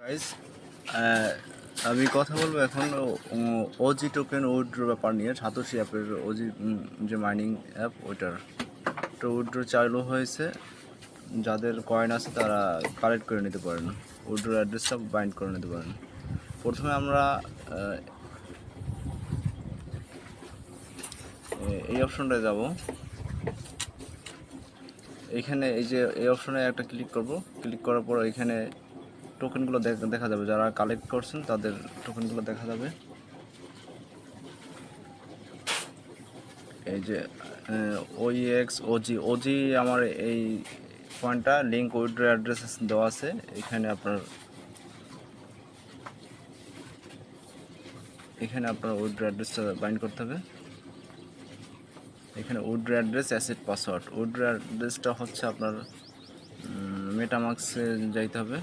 Guys, আমি কথা বলবো এখন ওজি টোকেন উইথড্র ব্যাপার নিয়ে। সাতোশি অ্যাপের ওজি যে মাইনিং অ্যাপ, ওইটার তো উইথড্র চালু হয়েছে। যাদের কয়েন আছে তারা কালেক্ট করে নিতে পারেন, উইথড্র অ্যাড্রেসটা বাইন্ড করে নিতে পারেন। প্রথমে আমরা এই অপশনটায় যাব। এইখানে এই যে এই অপশনে একটা ক্লিক করব। ক্লিক করার পর এখানে টোকেনগুলো দেখা যাবে, যারা কালেক্ট করছেন তাদের টোকেনগুলো দেখা যাবে। এই যে ওইএক্স ওজি ওজি আমার এই পয়েন্টটা লিঙ্ক উইথড্র অ্যাড্রেস দেওয়া আছে। এখানে আপনার উইথড্র অ্যাড্রেসটা বাইন্ড করতে হবে। এখানে withdraw address asset password, withdraw অ্যাড্রেসটা হচ্ছে আপনার মেটামাক্সে যাইতে হবে।